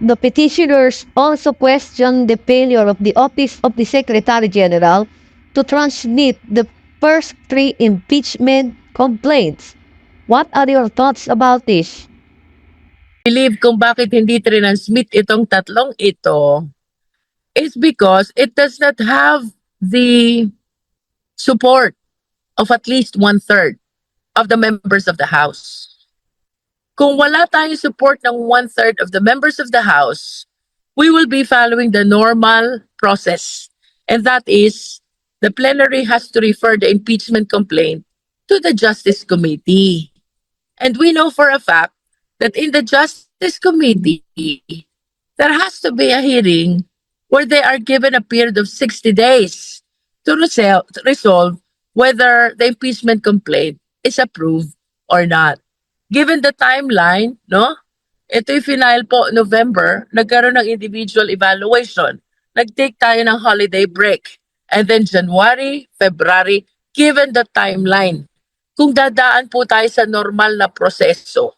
The petitioners also questioned the failure of the Office of the Secretary General to transmit the first three impeachment complaints. What are your thoughts about this? Believe kung bakit hindi transmit itong tatlong ito is because it does not have the support of at least one-third of the members of the House. Kung wala tayong support ng one-third of the members of the House, we will be following the normal process. And that is, the plenary has to refer the impeachment complaint to the Justice Committee. And we know for a fact that in the Justice Committee, there has to be a hearing where they are given a period of 60 days to resolve whether the impeachment complaint is approved or not. Given the timeline, no? Ito'y final po November, nagkaroon ng individual evaluation. Nag-take tayo ng holiday break. And then January, February, given the timeline, kung dadaan po tayo sa normal na proseso,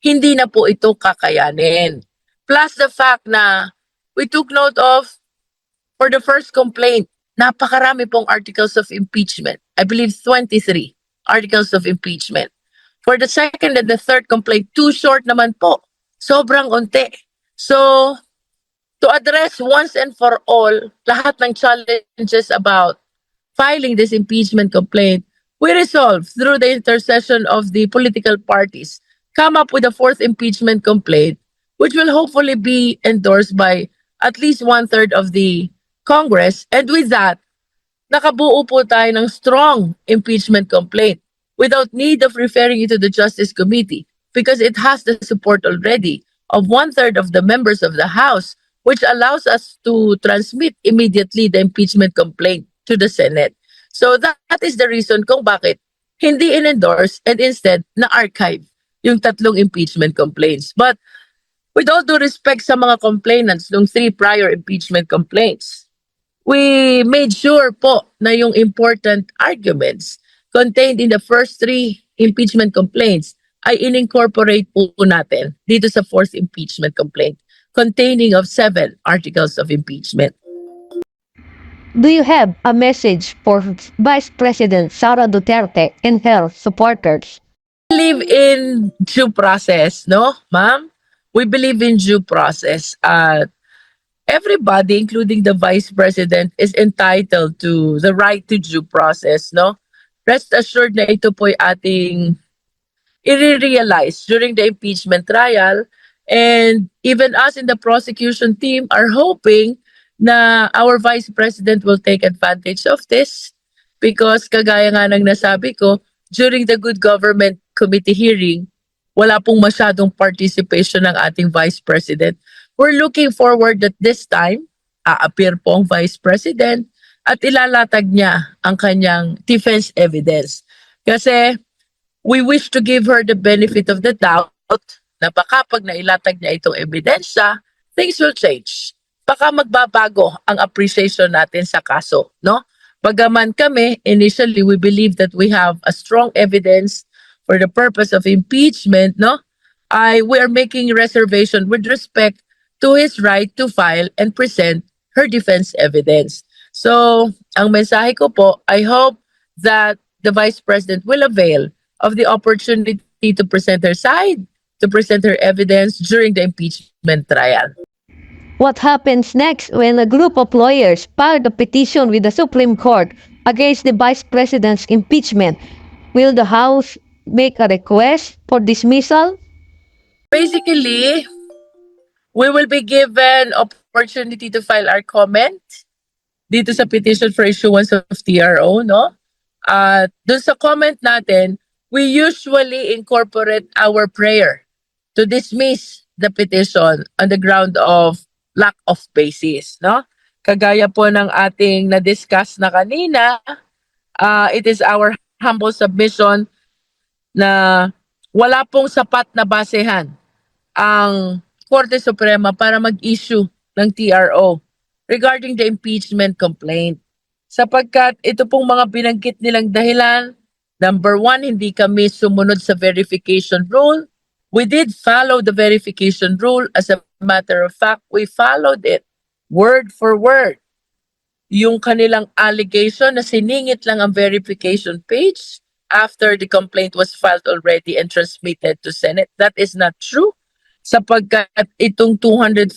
hindi na po ito kakayanin. Plus the fact na we took note of, for the first complaint, napakarami pong articles of impeachment. I believe 23 articles of impeachment. For the second and the third complaint, too short naman po. Sobrang unti. So, to address once and for all lahat ng challenges about filing this impeachment complaint, we resolve through the intercession of the political parties, come up with a fourth impeachment complaint, which will hopefully be endorsed by at least one-third of the Congress. And with that, nakabuo po tayo ng strong impeachment complaint without need of referring it to the Justice Committee because it has the support already of one-third of the members of the House, which allows us to transmit immediately the impeachment complaint to the Senate. So that is the reason kung bakit hindi in-endorse and instead na-archive yung tatlong impeachment complaints. But with all due respect sa mga complainants ng three prior impeachment complaints, we made sure po na yung important arguments contained in the first three impeachment complaints ay in-incorporate po natin dito sa fourth impeachment complaint containing of 7 articles of impeachment. Do you have a message for Vice President Sara Duterte and her supporters? We believe in due process, no, ma'am? We believe in due process. Everybody, including the Vice President, is entitled to the right to due process, no? Rest assured na ito po'y ating i-realize during the impeachment trial. And even us in the prosecution team are hoping na our Vice President will take advantage of this because kagaya nga ng nasabi ko, during the Good Government Committee hearing, wala pong masyadong participation ng ating Vice President. We're looking forward that this time, a-appear po ang Vice President at ilalatag niya ang kanyang defense evidence. Kasi we wish to give her the benefit of the doubt na baka pag nailatag niya itong ebidensya, things will change. Baka magbabago ang appreciation natin sa kaso, no? Bagaman kami, initially, we believe that we have a strong evidence for the purpose of impeachment, no? We are making reservation with respect to his right to file and present her defense evidence. So, ang mensahe ko po, I hope that the Vice President will avail of the opportunity to present her side, to present her evidence during the impeachment trial. What happens next when a group of lawyers filed a petition with the Supreme Court against the Vice President's impeachment? Will the House make a request for dismissal? Basically, we will be given opportunity to file our comment dito sa petition for issuance of TRO, no? Doon sa comment natin, we usually incorporate our prayer to dismiss the petition on the ground of lack of basis, no? Kagaya po ng ating na-discuss na kanina, it is our humble submission na wala pong sapat na basehan ang Korte Suprema para mag-issue ng TRO regarding the impeachment complaint. Sapagkat ito pong mga binanggit nilang dahilan, number one, hindi kami sumunod sa verification rule. We did follow the verification rule as a matter of fact, we followed it word for word. Yung kanilang allegation na siningit lang ang verification page after the complaint was filed already and transmitted to Senate. That is not true. Sapagkat itong 215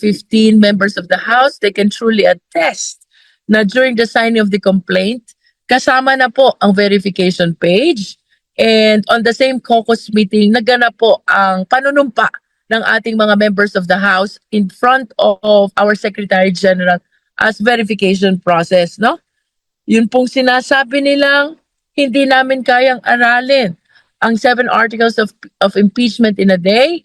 members of the House, they can truly attest na during the signing of the complaint, kasama na po ang verification page. And on the same caucus meeting, naganap po ang panunumpa ng ating mga members of the House in front of our Secretary General as verification process, no? Yun pong sinasabi nilang hindi namin kayang aralin ang 7 articles of impeachment in a day.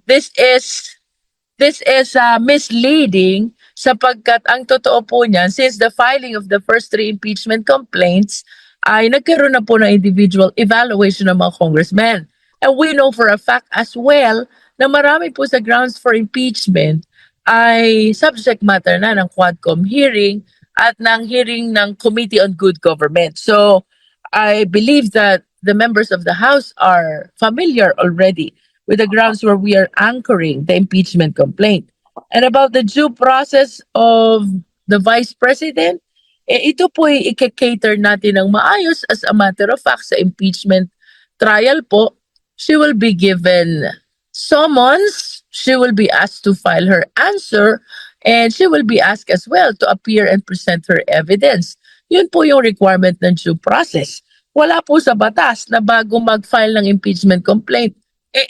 This is misleading sapagkat ang totoo po niyan, since the filing of the first 3 impeachment complaints, ay nagkaroon na po ng individual evaluation ng mga congressmen. And we know for a fact as well na marami po sa grounds for impeachment ay subject matter na ng Quadcom hearing at ng hearing ng Committee on Good Government. So I believe that the members of the House are familiar already with the grounds where we are anchoring the impeachment complaint. And about the due process of the Vice President, ito po ay i-cater natin ng maayos. As a matter of fact, sa impeachment trial po, she will be given summons, she will be asked to file her answer, and she will be asked as well to appear and present her evidence. Yun po yung requirement ng due process. Wala po sa batas na bago mag-file ng impeachment complaint,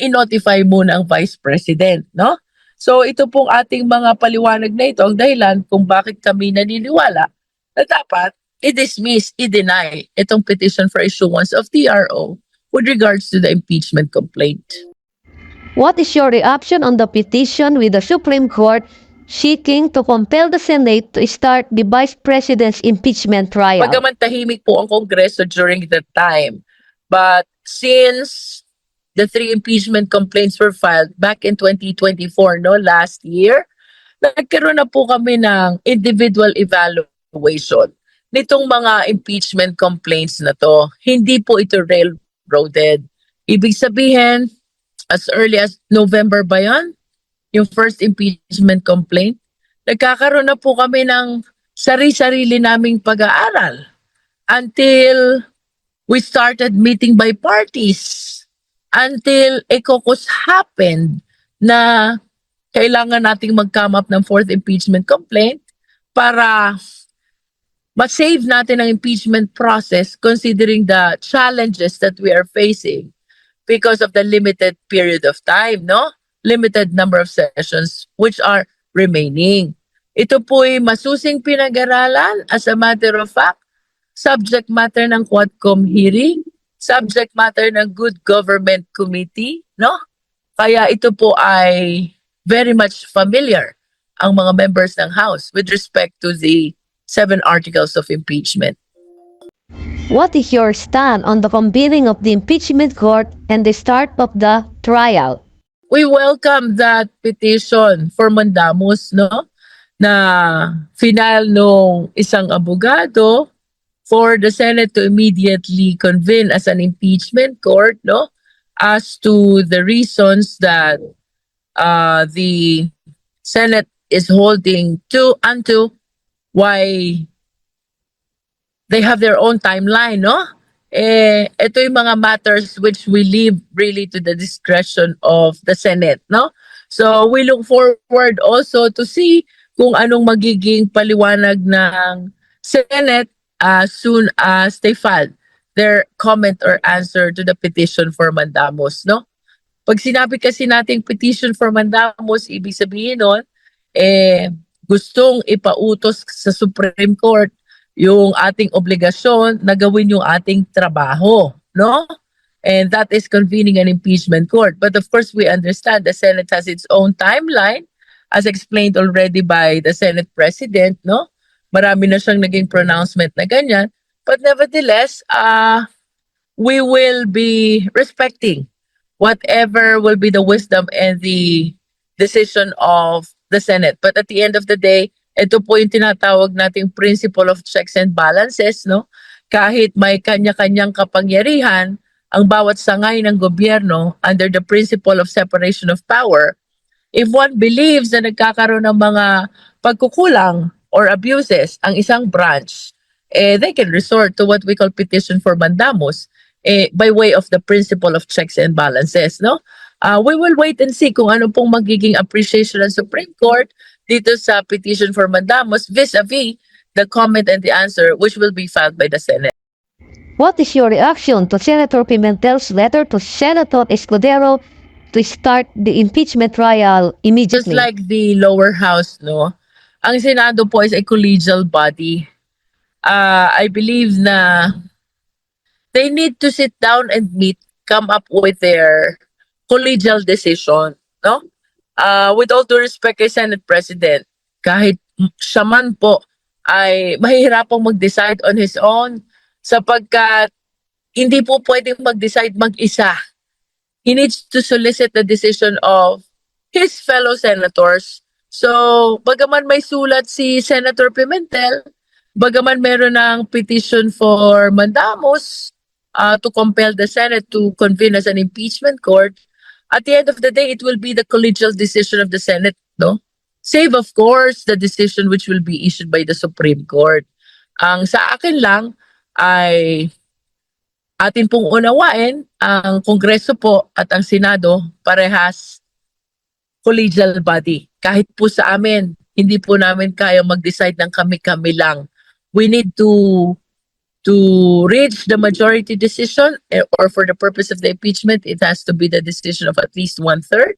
i-notify muna ang Vice President, no? So ito pong ating mga paliwanag na ito ang dahilan kung bakit kami naniniwala na dapat i-dismiss, i-deny itong petition for issuance of TRO with regards to the impeachment complaint. What is your reaction on the petition with the Supreme Court seeking to compel the Senate to start the Vice President's impeachment trial? Bagaman tahimik po ang Kongreso during that time, but since the 3 impeachment complaints were filed back in 2024, no, last year, nagkaroon na po kami ng individual evaluation nitong mga impeachment complaints na to. Hindi po ito railroaded. Ibig sabihin, as early as November ba yan? Yung first impeachment complaint? Nagkakaroon na po kami ng sarili-sarili naming pag-aaral until we started meeting by parties, until a caucus happened na kailangan nating mag-come up ng 4th impeachment complaint para ma-save natin ang impeachment process considering the challenges that we are facing because of the limited period of time, no? Limited number of sessions which are remaining. Ito po'y masusing pinag-aralan. As a matter of fact, subject matter ng Quadcom hearing, subject matter ng Good Government Committee, no? Kaya ito po ay very much familiar ang mga members ng House with respect to the 7 articles of impeachment. What is your stand on the convening of the impeachment court and the start of the trial? We welcome that petition for mandamus, no? Na final nung isang abogado for the Senate to immediately convene as an impeachment court, no? As to the reasons that the Senate is holding to unto why they have their own timeline, no? Ito yung mga matters which we leave really to the discretion of the Senate, no? So we look forward also to see kung anong magiging paliwanag ng Senate as soon as they file their comment or answer to the petition for mandamus, no? Pag sinabi kasi nating petition for mandamus, ibig sabihin nun, gustong ipautos sa Supreme Court yung ating obligasyon na gawin yung ating trabaho, no? And that is convening an impeachment court. But of course, we understand the Senate has its own timeline, as explained already by the Senate President, no? Marami na siyang naging pronouncement na ganyan. But nevertheless, we will be respecting whatever will be the wisdom and the decision of the Senate. But at the end of the day, ito po yung tinatawag nating principle of checks and balances, no? Kahit may kanya-kanyang kapangyarihan, ang bawat sangay ng gobyerno under the principle of separation of power, If one believes na nagkakaroon ng mga pagkukulang or abuses ang isang branch, they can resort to what we call petition for mandamus by way of the principle of checks and balances, no? We will wait and see kung ano pong magiging appreciation ng Supreme Court dito sa petition for mandamus vis-a-vis the comment and the answer which will be filed by the Senate. What is your reaction to Senator Pimentel's letter to Senator Escudero to start the impeachment trial Just immediately? like the lower house, no? Ang Senado po is a collegial body. I believe na they need to sit down and meet, come up with their collegial decision, no? With all due respect kay Senate President, kahit siya man po ay mahihirapang mag-decide on his own sapagkat hindi po pwedeng mag-decide mag-isa. He needs to solicit the decision of his fellow senators. So, bagaman may sulat si Senator Pimentel, bagaman meron ng petition for mandamus to compel the Senate to convene as an impeachment court, at the end of the day, it will be the collegial decision of the Senate, no? Save, of course, the decision which will be issued by the Supreme Court. Ang sa akin lang ay atin pong unawain ang Kongreso po at ang Senado parehas collegial body. Kahit po sa amin, hindi po namin kaya mag-decide ng kami-kami lang. We need to reach the majority decision or for the purpose of the impeachment, it has to be the decision of at least one-third.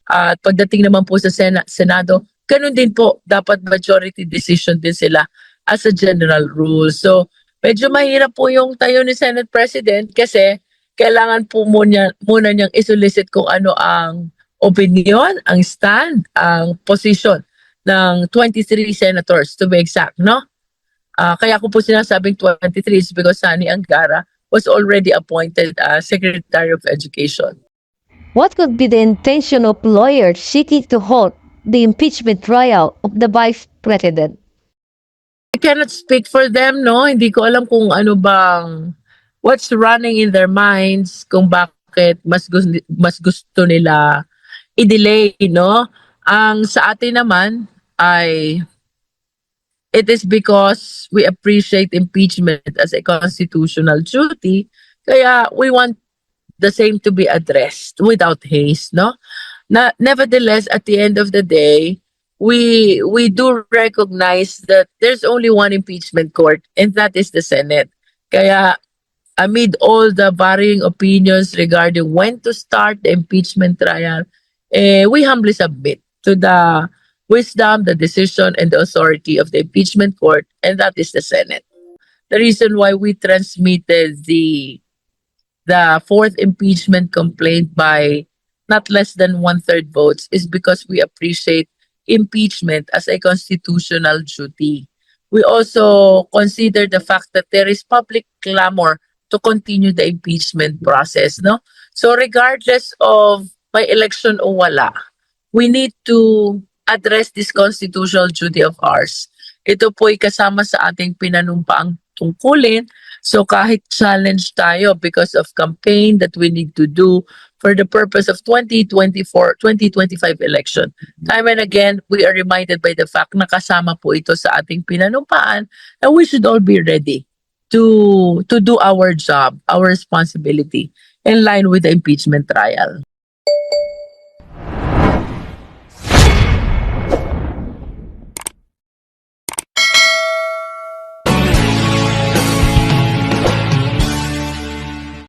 At pagdating naman po sa Senado, ganun din po, dapat majority decision din sila as a general rule. So, medyo mahirap po yung tayo ni Senate President kasi kailangan po muna niyang isolicit kung ano ang opinion, ang stand, ang position ng 23 senators to be exact, no? Kaya ko po sinasabing 23 is because Sani Angara was already appointed Secretary of Education. What could be the intention of lawyers seeking to halt the impeachment trial of the Vice President? I cannot speak for them, no? Hindi ko alam kung ano bang what's running in their minds, kung bakit mas gusto nila i-delay, no? Ang sa atin naman ay it is because we appreciate impeachment as a constitutional duty, kaya we want the same to be addressed without haste, no? Nevertheless, at the end of the day, we do recognize that there's only one impeachment court, and that is the Senate. Kaya amid all the varying opinions regarding when to start the impeachment trial, we humbly submit to the wisdom, the decision, and the authority of the impeachment court, and that is the Senate. The reason why we transmitted the fourth impeachment complaint by not less than one-third votes is because we appreciate impeachment as a constitutional duty. We also consider the fact that there is public clamor to continue the impeachment process, no? So regardless of may election o wala, we need to address this constitutional duty of ours. Ito po'y kasama sa ating pinanumpaang tungkulin. So kahit challenge tayo because of campaign that we need to do for the purpose of 2024, 2025 election. Time and again, we are reminded by the fact na kasama po ito sa ating pinanumpaan and we should all be ready to do our job, our responsibility in line with the impeachment trial.